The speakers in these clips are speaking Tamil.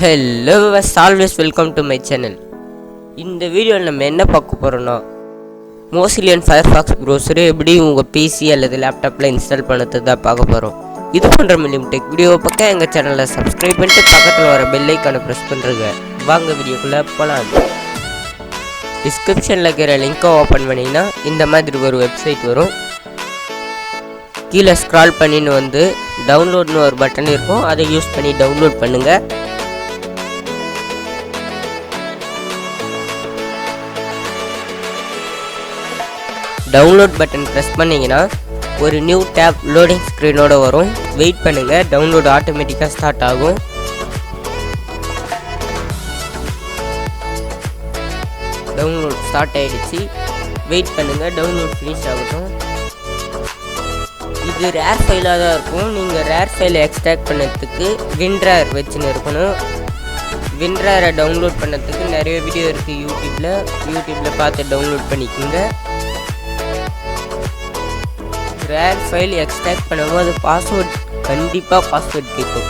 Hello, as always welcome to my channel. இந்த வீடியோவில் நம்ம என்ன பார்க்க போகிறோம்னா mozillan firefox browser எப்படி உங்கள் பிசி அல்லது லேப்டாப்பில் இன்ஸ்டால் பண்ணது தான் பார்க்க போகிறோம். இது போன்ற மில்லியம் டெக் வீடியோ பக்கம் எங்கள் சேனலை சப்ஸ்கிரைப் பண்ணிட்டு பக்கத்தில் வர பெல் ஐக்கானை ப்ரெஸ் பண்ணுறங்க. வாங்க வீடியோக்குள்ளே போகலாம். டிஸ்கிரிப்ஷனில் இருக்கிற லிங்கை ஓப்பன் பண்ணிங்கன்னா இந்த மாதிரி ஒரு வெப்சைட் வரும். கீழே ஸ்க்ரால் பண்ணின்னு வந்து டவுன்லோட்னு ஒரு பட்டன் இருக்கும், அதை யூஸ் பண்ணி டவுன்லோட் பண்ணுங்கள். டவுன்லோட் பட்டன் ப்ரெஸ் பண்ணிங்கன்னா ஒரு நியூ டேப் லோடிங் ஸ்க்ரீனோட வரும். வெயிட் பண்ணுங்கள், டவுன்லோட் ஆட்டோமேட்டிக்காக ஸ்டார்ட் ஆகும். டவுன்லோட் ஸ்டார்ட் ஆகிடுச்சு. வெயிட் பண்ணுங்கள், டவுன்லோட் ஃபினிஷ் ஆகட்டும். இது ரேர் ஃபைலாக தான் இருக்கும். நீங்கள் ரேர் ஃபைலை எக்ஸ்ட்ராக்ட் பண்ணதுக்கு WinRar வச்சுன்னு இருக்கணும். WinRar டவுன்லோட் பண்ணதுக்கு நிறைய வீடியோ இருக்குது யூடியூப்பில் பார்த்து டவுன்லோட் பண்ணிக்கோங்க. ரேர் ஃபைல் எக்ஸ்ட்ராக்ட் பண்ணும்போது பாஸ்வேர்ட் கண்டிப்பாக பாஸ்வேர்ட் கேட்கும்.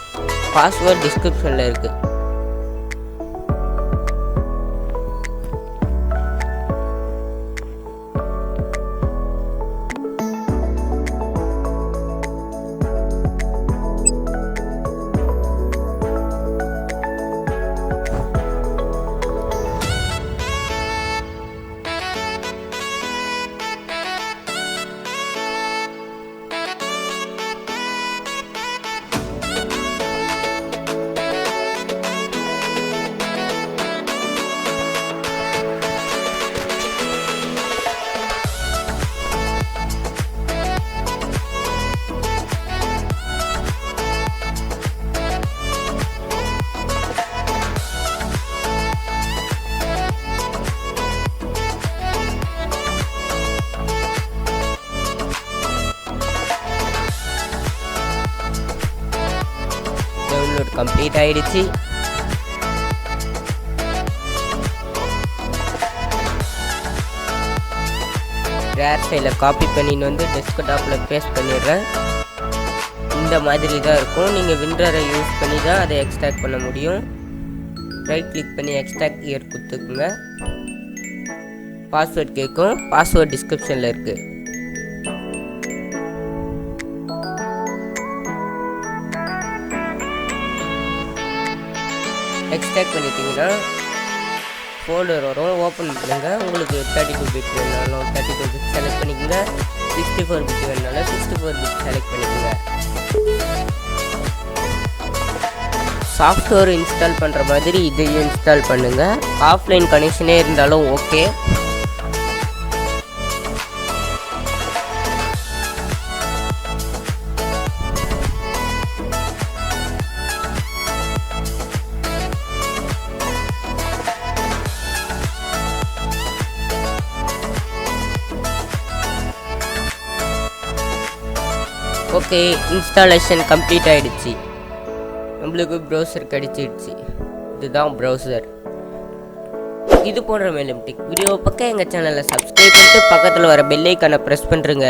பாஸ்வேர்ட் டிஸ்கிரிப்ஷனில் இருக்குது. டவுன்லோட் கம்ப்ளீட் ஆயிடுச்சு. ரேர் ஃபைலை காப்பி பண்ணின்னு வந்து டெஸ்க்டாப்பில் பேஸ்ட் பண்ணிடுறேன். இந்த மாதிரி தான் இருக்கும். நீங்கள் WinRar யூஸ் பண்ணி தான் அதை எக்ஸ்ட்ராக்ட் பண்ண முடியும். ரைட் கிளிக் பண்ணி எக்ஸ்ட்ராக்ட் இயர் கொடுத்துக்குங்க. பாஸ்வேர்ட் கேட்கும். பாஸ்வேர்ட் டிஸ்கிரிப்ஷனில் இருக்குது. எக்ஸ்ட்ராக்ட் பண்ணிட்டீங்கன்னா ஃபோல்டர் வரும். ஓப்பன் பண்ணுங்க. உங்களுக்கு 32 பிட் வேணாலும் 32 பிட் செலக்ட் பண்ணிக்கோங்க. 64 பிட் வேணாலும் 64 பிட் செலக்ட் பண்ணிக்கோங்க. சாஃப்ட்வேர் இன்ஸ்டால் பண்ணுற மாதிரி இதையும் இன்ஸ்டால் பண்ணுங்கள். ஆஃப்லைன் கனெக்ஷனே இருந்தாலும் ஓகே. ஓகே, இன்ஸ்டாலேஷன் கம்ப்ளீட் ஆகிடுச்சு. நம்மளுக்கு ப்ரௌசர் கிடச்சிடுச்சு. இதுதான் ப்ரௌசர். இது போன்ற மேலும் டெக் வீடியோ பக்கம் எங்கள் சேனலை சப்ஸ்கிரைப் பண்ணிட்டு பக்கத்தில் வர பெல் ஐக்கானை ப்ரெஸ் பண்ணுறங்க.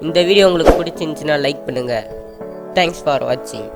இந்த வீடியோ உங்களுக்கு பிடிச்சிருந்துச்சுன்னா லைக் பண்ணுங்கள். தேங்க்ஸ் ஃபார் வாட்சிங்.